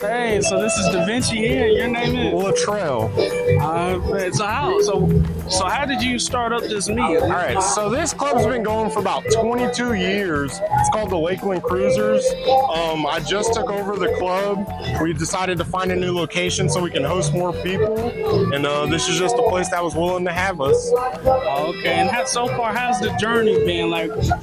Hey, so this is Dinci here. Your name is Latrell. So how did you start up this meet? All right, so this club's been going for about 22 years. It's called the Lakeland Cruisers. I just took over the club. We decided to find a new location so we can host more people, and this is just a place that was willing to have us. Okay, and so far, how's the journey been?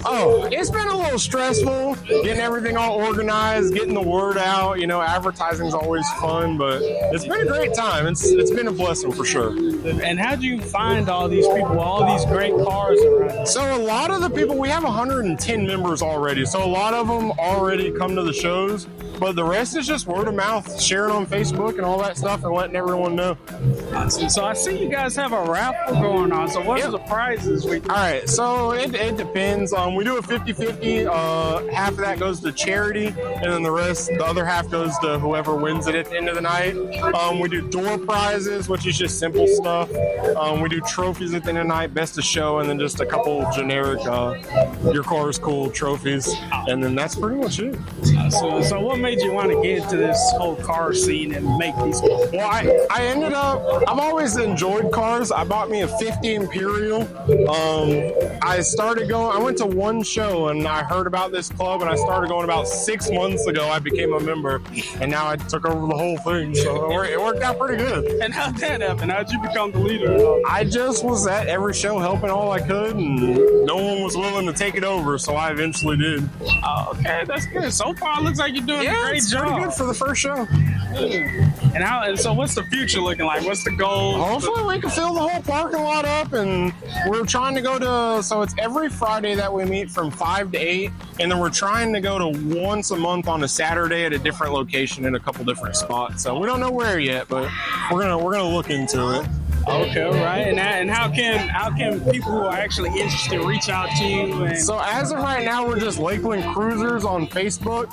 Oh, it's been a little stressful getting everything all organized, getting the word out. You know, advertising's always fun, but it's been a great time. It's been a blessing for sure. And how do you find all these people, all these great cars around? So a lot of the people, we have 110 members already, so a lot of them already come to the shows, but the rest is just word of mouth, sharing on Facebook and all that stuff and letting everyone know. So I see you guys have a raffle going on, so what are the prizes? All right, so it depends. We do a 50-50. Half of that goes to charity, and then the other half goes to whoever wins it at the end of the night. We do door prizes, which is just simple stuff. We do trophies at the end of the night, best of show, and then just a couple generic your car is cool trophies, and then that's pretty much it. So what made you want to get into this whole car scene and make these cars? Well, I ended up, I've always enjoyed cars. I bought me a 50 Imperial. I went to one show and I heard about this club, and I started going about 6 months ago. I became a member, and now I took over the whole thing, so it worked out pretty good. And how'd that happen? How'd you become the leader? I just was at every show helping all I could, and no one was willing to take it over, so I eventually did. Oh, okay, that's good. So far, it looks like you're doing a great job. Pretty good for the first show. And so what's the future looking like? What's the goal? Hopefully we can fill the whole parking lot up, and we're trying to go to, so it's every Friday that we meet from 5 to 8, and then we're trying to go to once a month on a Saturday at a different location in a couple different spots. So we don't know where yet, but we're gonna look into it. Okay, right. And how can people who are actually interested reach out to you? So as of right now, we're just Lakeland Cruisers on Facebook.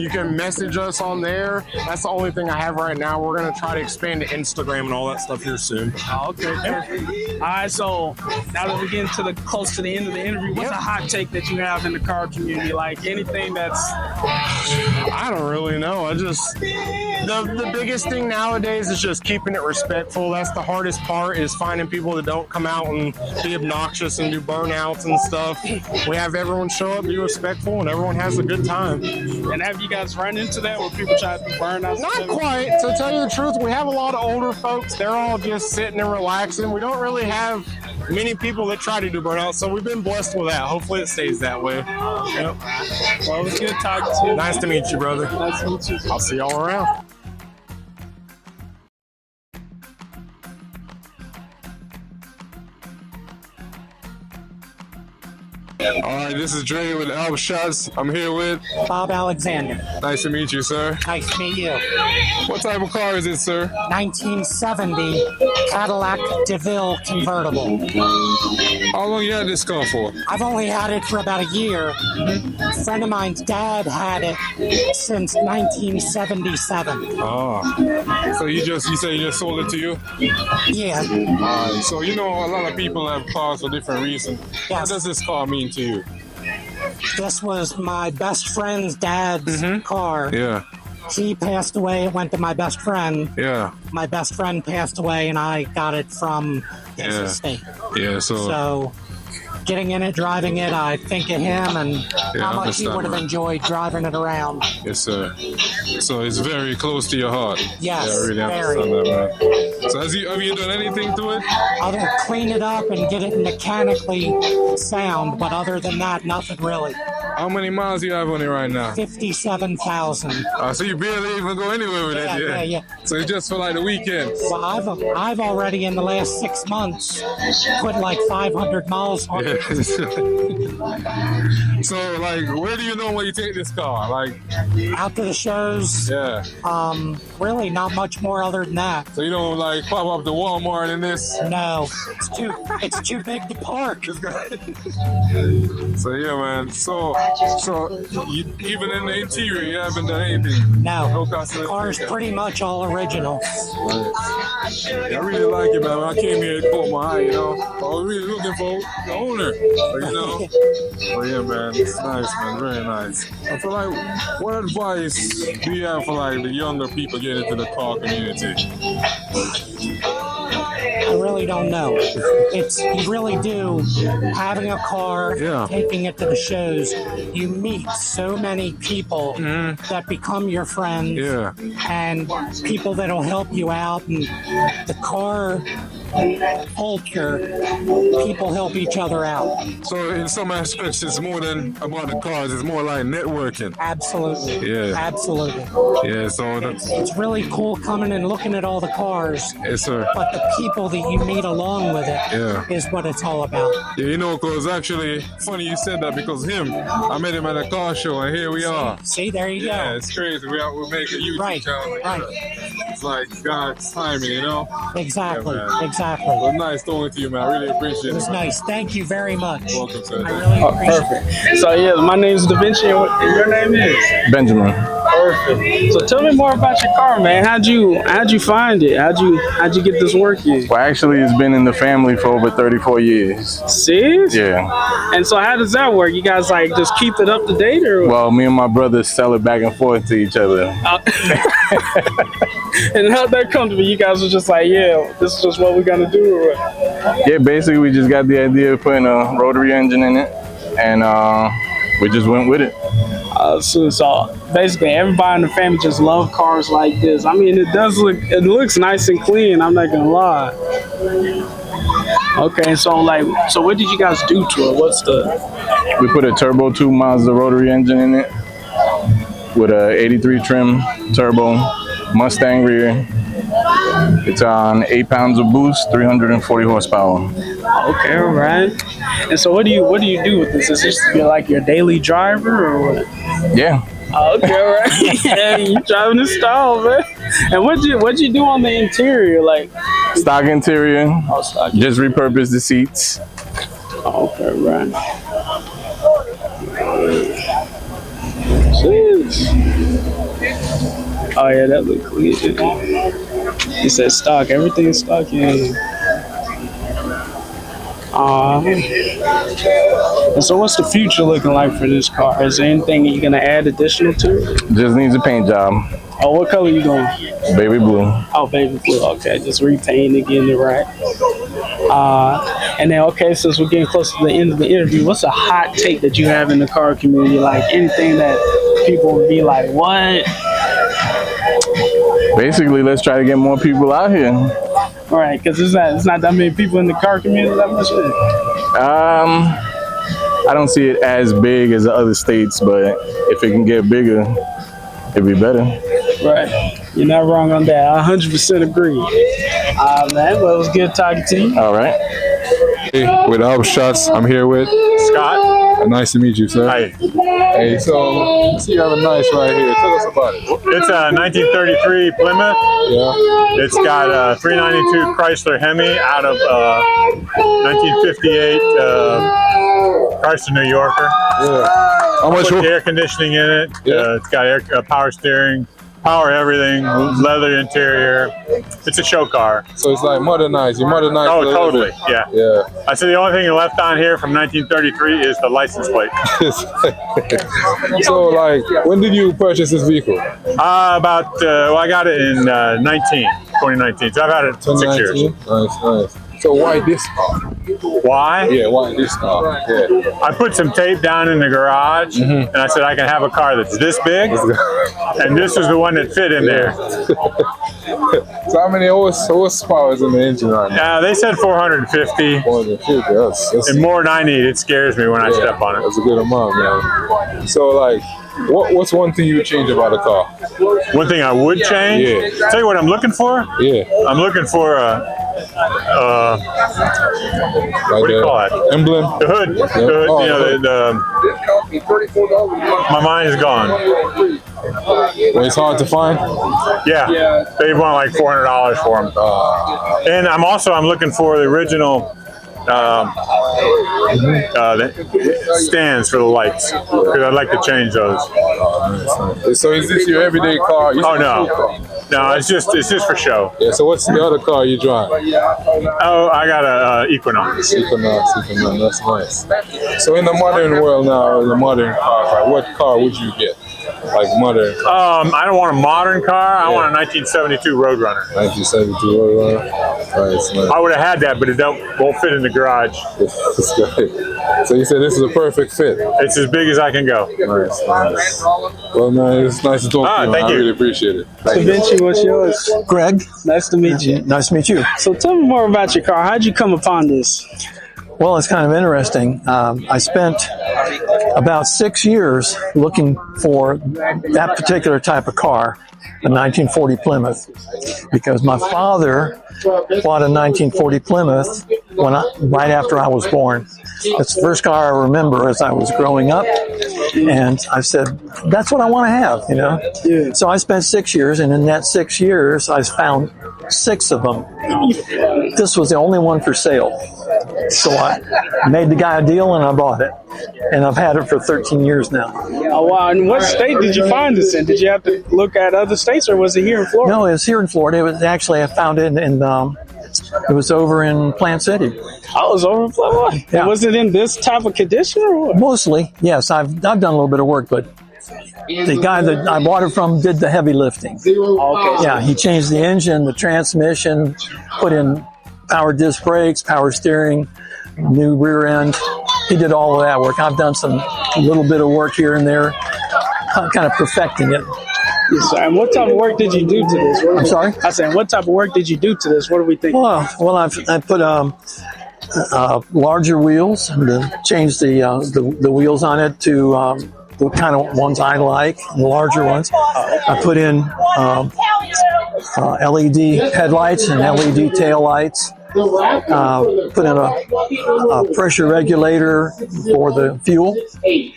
You can message us on there. That's the only thing I have right now. We're going to try to expand to Instagram and all that stuff here soon. Okay, perfect. All right, so now that we're getting close to the end of the interview, what's a hot take that you have in the car community? Like anything that's... I don't really know. The biggest thing nowadays is just keeping it respectful. That's the hardest part, is finding people that don't come out and be obnoxious and do burnouts and stuff. We have everyone show up, be respectful, and everyone has a good time. And have you guys run into that where people try to do burnouts? Not quite. To tell you the truth, we have a lot of older folks. They're all just sitting and relaxing. We don't really have many people that try to do burnouts, so we've been blessed with that. Hopefully it stays that way. Yep. Well, it was good talking to you. Nice to meet you, brother. Nice to meet you. I'll see y'all around. All right, this is Dre with Alpshotz. I'm here with Bob Alexander. Nice to meet you, sir. Nice to meet you. What type of car is it, sir? 1970 Cadillac DeVille convertible. How long you had this car for? I've only had it for about a year. A friend of mine's dad had it since 1977. Oh, so you say you just sold it to you? Yeah. So you know a lot of people have cars for different reasons. Yes. What does this car mean to you? This was my best friend's dad's car. Yeah. He passed away. It went to my best friend. Yeah. My best friend passed away, and I got it from his estate. Yeah. So getting in it, driving it, I think of him and how much he would have enjoyed driving it around. Yes, sir. So it's very close to your heart. Yes, yeah, I really very. Understand that, man. So have you done anything to it? I'll clean it up and get it mechanically sound, but other than that, nothing really. How many miles do you have on it right now? 57,000. So you barely even go anywhere with it, Yeah. So it's just for like the weekend? Well, I've already in the last 6 months put like 500 miles on it. So like, where do you know when you take this car? Like out to the shows. Yeah. Really not much more other than that. So you don't like pop up to Walmart in this? No, it's too big to park. So yeah, man. So So even in the interior, you haven't done anything. No, the custom. car's pretty much all original. Yeah, I really like it, man. When I came here, it caught my eye, you know. I was really looking for the owner, but, you know. But yeah, man, it's nice, man. Very nice. I feel like, what advice do you have for like the younger people getting into the car community? I really don't know. You really do. Having a car, taking it to the shows, you meet so many people that become your friends, and people that'll help you out. And the car culture, people help each other out. So in some aspects, it's more than about the cars. It's more like networking. Absolutely. Yeah. Absolutely. Yeah. So it's really cool coming and looking at all the cars. Yes, sir. But the people that you meet along with it is what it's all about. Yeah, you know, because actually, funny you said that because I met him at a car show, and here we are. See, there you go. Yeah, it's crazy. We're making YouTube channel. Right. It's like God's timing, you know? Exactly. Yeah, exactly. It was nice talking to you, man. I really appreciate it. It was nice. Thank you very much. Welcome, sir. I really appreciate it. Perfect. So yeah, my name is Dinci, and your name is Benjamin. Perfect. So tell me more about your car, man. How'd you find it? How'd you get this working? Well, actually, it's been in the family for over 34 years. Serious? Yeah. And so how does that work? You guys like just keep it up to date, or? Well, me and my brother sell it back and forth to each other. And how'd that come to be? You guys were just like, yeah, this is just what we're gonna do, or what? Yeah, basically, we just got the idea of putting a rotary engine in it, and we just went with it. So basically, everybody in the family just love cars like this. I mean, it looks nice and clean. I'm not gonna lie. Okay, so what did you guys do to it? We put a turbo 2 Mazda rotary engine in it with a 83 trim turbo, Mustang rear. It's on 8 pounds of boost, 340 horsepower. Okay, all right. And so what do you do with this? Is this like your daily driver or what? Yeah. Okay, all right. Yeah, you driving in style, man. And what'd you do on the interior? Like stock interior. Oh, stock. Just repurpose the seats. Okay, right. Jeez. Oh yeah, that look clean. He said stock. Everything is stock. Yeah. And so what's the future looking like for this car? Is there anything you're gonna add additional to it? Just needs a paint job. Oh, what color you going? Baby blue. Oh, baby blue. Okay, just repaint and getting it right. And then, okay, since we're getting close to the end of the interview, what's a hot take that you have in the car community? Like anything that people would be like, what? Basically, let's try to get more people out here. All right, because it's not that many people in the car community that much. I don't see it as big as the other states, but if it can get bigger, it'd be better. Right. You're not wrong on that. I 100% agree. Man, well, it was good talking to you. All right. Hey, with Alpshotz, I'm here with Scott. Nice to meet you, sir. Hi. Hey, so I see you have a nice right here. Tell us about it. It's a 1933 Plymouth. Yeah. It's got a 392 Chrysler Hemi out of 1958 Chrysler New Yorker. Yeah. How much? Put air conditioning in it. Yeah. It's got power steering, power everything, leather interior. It's a show car. So it's like modernized. You modernized. Oh, totally. Yeah. Yeah. I said the only thing left on here from 1933 is the license plate. So, like, when did you purchase this vehicle? I got it in 2019. So I've had it 6 years. Nice. So why this car? Why? Yeah, why this car? Yeah. I put some tape down in the garage, and I said I can have a car that's this big, and this is the one that fit in there. So how many horsepower is in the engine right now? They said 450. 450. That's And more than I need. It scares me when I step on it. That's a good amount, man. So, like, what's one thing you would change about a car? One thing I would change? Yeah. Tell you what I'm looking for? Yeah. I'm looking for what do you call it? Emblem? The hood. The hood. Oh, you know, my mind is gone. Well, it's hard to find? Yeah. They want like $400 for them. And I'm looking for the original stands for the lights, because I'd like to change those. So is this your everyday car? Oh no, it's just for show. Yeah. So what's the other car you drive? Oh, I got a Equinox. Equinox. That's nice. So in the modern world now, the modern car, what car would you get? Like modern car? I don't want a modern car. I want a 1972 Roadrunner. 1972 Roadrunner. Nice. I would have had that, but it won't fit in the garage. That's great. So you said this is a perfect fit. It's as big as I can go. Nice. Well, man, it's nice to talk to you. Thank you. I really appreciate it. Vinci, what's yours? Greg. Nice to meet you. Nice to meet you. So tell me more about your car. How'd you come upon this? Well, it's kind of interesting. I spent about 6 years looking for that particular type of car, a 1940 Plymouth, because my father bought a 1940 Plymouth right after I was born. It's the first car I remember as I was growing up, and I said, that's what I want to have, you know? Yeah. So I spent 6 years, and in that 6 years, I found 6 of them. This was the only one for sale. So I made the guy a deal, and I bought it. And I've had it for 13 years now. Oh, wow. And what state did you find this in? Did you have to look at other states, or was it here in Florida? No, it was here in Florida. It was actually, I found it it was over in Plant City. I was over in Florida. Yeah. Was it in this type of condition, or what? Mostly, yes. I've done a little bit of work, but the guy that I bought it from did the heavy lifting. Okay. Yeah, he changed the engine, the transmission, put in power disc brakes, power steering, new rear end. He did all of that work. I've done a little bit of work here and there, kind of perfecting it. Yes, sir. And what type of work did you do to this? I'm sorry? I said, what type of work did you do to this? What do we think? Well, I put larger wheels and then changed the wheels on it to the kind of ones I like, the larger ones. I put in LED headlights and LED tail lights. Put in a pressure regulator for the fuel,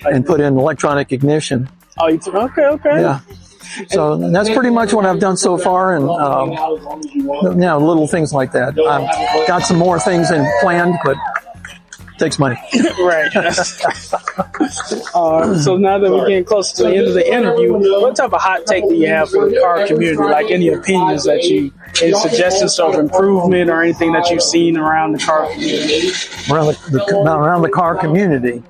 and put in electronic ignition. Oh, okay. Yeah. So that's pretty much what I've done so far, and little things like that. I've got some more things planned, but it takes money. Right. So now that we're getting close to the end of the interview, what type of hot take do you have for the car community? Like any opinions any suggestions of improvement or anything that you've seen around the car community? Around the car community.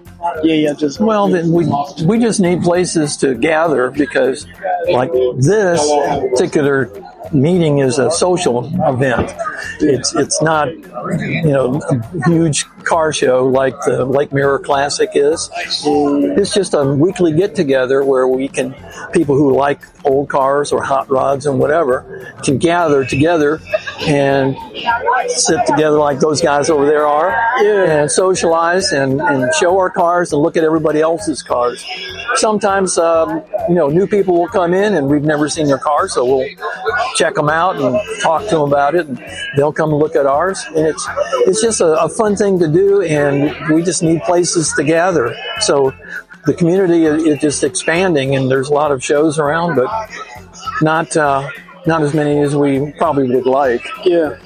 Yeah. Well, then we just need places to gather, because like this particular meeting is a social event. It's not, a huge car show like the Lake Mirror Classic is. It's just a weekly get together where people who like old cars or hot rods and whatever can gather together and sit together like those guys over there are, and socialize and show our cars and look at everybody else's cars. Sometimes, new people will come in and we've never seen their car, so we'll check them out and talk to them about it, and they'll come and look at ours. And it's just a fun thing to do, and we just need places to gather. So the community is just expanding, and there's a lot of shows around, but not as many as we probably would like. Yeah.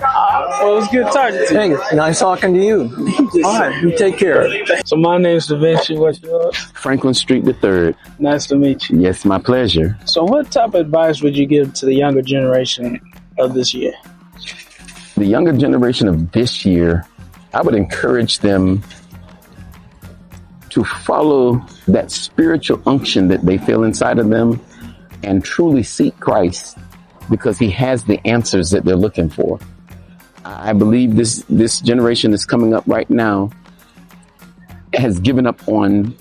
Well, it was good talking to you. Hey, nice talking to you. All right, you take care. So my name's Dinci. What's yours? Franklin Street III. Nice to meet you. Yes, my pleasure. So what type of advice would you give to the younger generation of this year? The younger generation of this year, I would encourage them to follow that spiritual unction that they feel inside of them and truly seek Christ, because he has the answers that they're looking for. I believe this generation that's coming up right now has given up on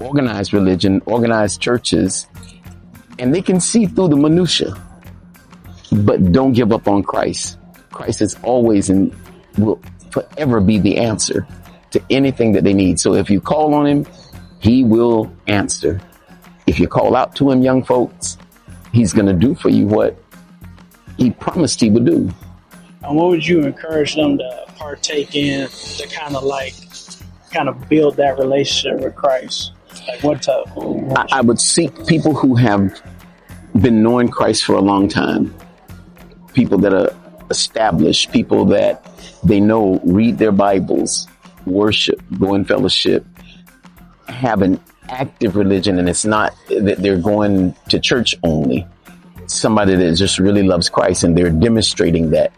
organized religion, organized churches, and they can see through the minutia, but don't give up on Christ. Christ is always and will forever be the answer to anything that they need. So if you call on him, he will answer. If you call out to him, young folks, he's going to do for you what he promised he would do. And what would you encourage them to partake in to kind of build that relationship with Christ? Like what type? I would seek people who have been knowing Christ for a long time, people that are established, people that They know, read their Bibles, worship, go in fellowship, have an active religion, and it's not that they're going to church only. Somebody that just really loves Christ, and they're demonstrating that.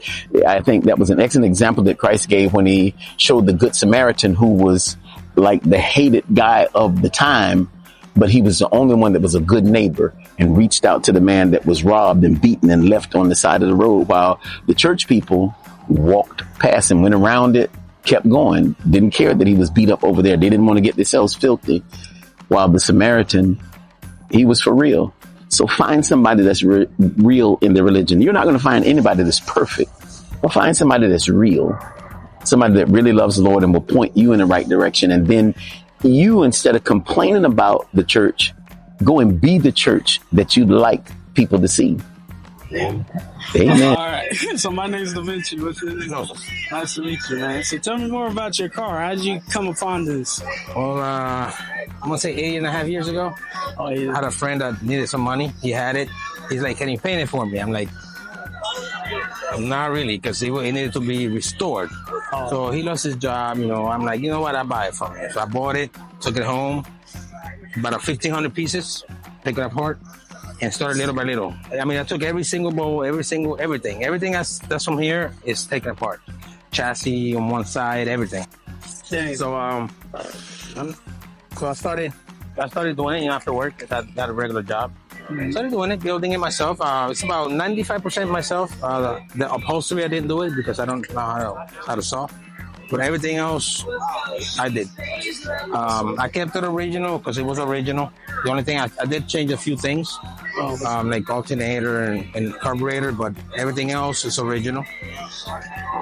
I think that was an excellent example that Christ gave when he showed the Good Samaritan, who was like the hated guy of the time, but he was the only one that was a good neighbor and reached out to the man that was robbed and beaten and left on the side of the road, while the church people walked past and went around it, kept going, didn't care that he was beat up over there. They didn't want to get themselves filthy, while the Samaritan, he was for real. So find somebody that's real in their religion. You're not going to find anybody that's perfect. But find somebody that's real, somebody that really loves the Lord and will point you in the right direction. And then you, instead of complaining about the church, go and be the church that you'd like people to see. Amen. All right. So my name's Dinci. What's your name? Nice to meet you, man. So tell me more about your car. How did you come upon this? Well, I'm going to say 8.5 years ago. Oh, yeah. I had a friend that needed some money. He had it. He's like, can you paint it for me? I'm like, not really, because it needed to be restored. Oh. So he lost his job, you know. I'm like, you know what? I'll buy it from you. So I bought it, took it home, about 1,500 pieces, picked it apart, and started little by little. I mean, I took every single bowl, everything. Everything that's from here is taken apart. Chassis on one side, everything. Dang. So, I started doing it, you know, after work. I got a regular job. Started doing it, building it myself. It's about 95% myself. The upholstery, I didn't do it because I don't know how to sew. But everything else, I did. I kept it original because it was original. The only thing, I did change a few things, like alternator and carburetor, but everything else is original.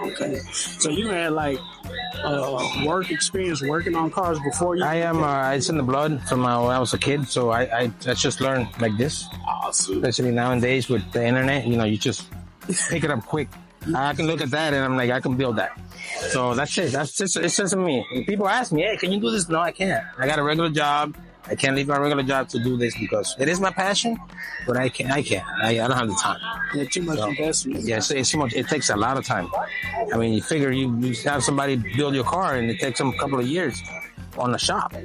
Okay. So you had like work experience working on cars before you? I am. It's in the blood from when I was a kid, so I just learned like this. Awesome. Especially nowadays with the internet, you know, you just pick it up quick. I can look at that and I'm like, I can build that. So that's it. It's just me. When people ask me, hey, can you do this? No, I can't. I got a regular job. I can't leave my regular job to do this because it is my passion, but I can't. I don't have the time. Yeah, too much investment. Yes, it's too much. It takes a lot of time. I mean, you figure you have somebody build your car and it takes them a couple of years on a shop.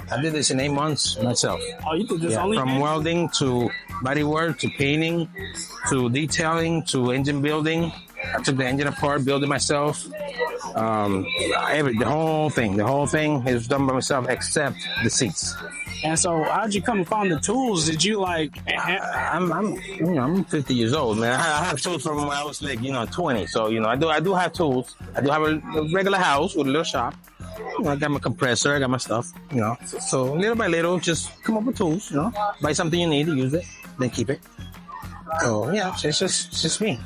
I did this in 8 months myself. Oh, you did this only? From welding to body work to painting to detailing to engine building. I took the engine apart, built it myself. The whole thing is done by myself except the seats. And so, how'd you come upon the tools? Did you like? I'm 50 years old, man. I have tools from when I was like 20. So I do have tools. I do have a regular house with a little shop. I got my compressor, I got my stuff. So little by little, just come up with tools. Buy something you need, use it, then keep it. So it's just me.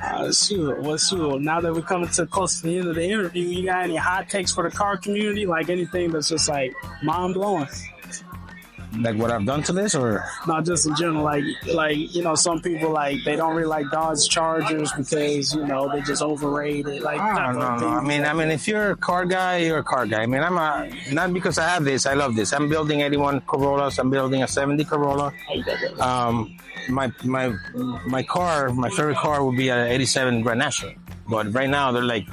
Well, now that we're coming to close to the end of the interview, you got any hot takes for the car community? Like anything that's just like mind blowing? Like what I've done to this, or not just in general? Like some people like they don't really like Dodge Chargers because they just overrated. Like no. I mean, if you're a car guy, you're a car guy. I mean, I'm not because I have this. I love this. I'm building 81 Corollas. I'm building a 70 Corolla. My favorite car would be an 87 Grand National, but right now they're like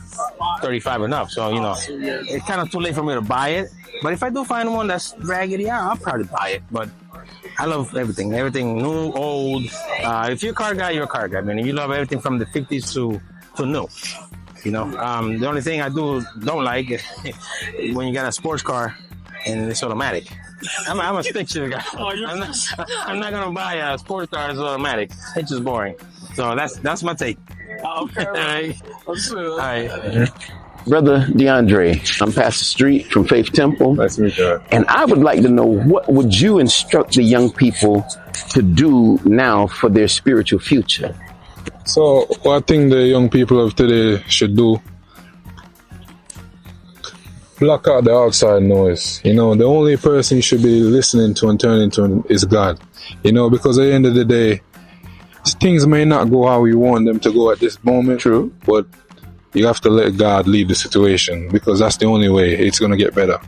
35 and up. So it's kind of too late for me to buy it. But if I do find one that's raggedy, I'll probably buy it. But I love everything new, old. If you're a car guy, you're a car guy. I mean, you love everything from the 50s to new. The only thing I don't like is when you got a sports car and it's automatic. I'm a stick shift guy. I'm not gonna buy a sports car that's automatic. It's just boring. So that's my take. Okay. All right. Brother DeAndre, I'm Pastor Street from Faith Temple. Nice to meet you. And I would like to know, what would you instruct the young people to do now for their spiritual future? So what I think the young people of today should do, block out the outside noise. The only person you should be listening to and turning to is God. Because at the end of the day, things may not go how you want them to go at this moment. True. But you have to let God lead the situation, because that's the only way it's going to get better.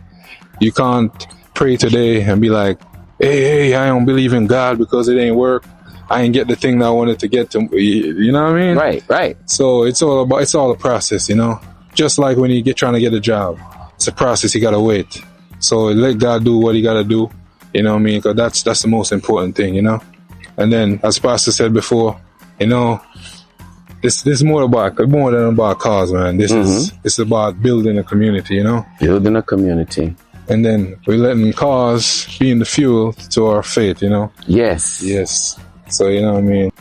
You can't pray today and be like, hey, I don't believe in God because it ain't work. I ain't get the thing that I wanted to get to. You know what I mean? Right. So it's all a process, you know. Just like when you trying to get a job, it's a process. You gotta wait. So let God do what He gotta do. You know what I mean? Because that's the most important thing, you know. And then, as Pastor said before, you know, this is more than about cars, man. This is about building a community, you know. Building a community. And then we're letting cars being the fuel to our faith, you know. Yes. So you know what I mean.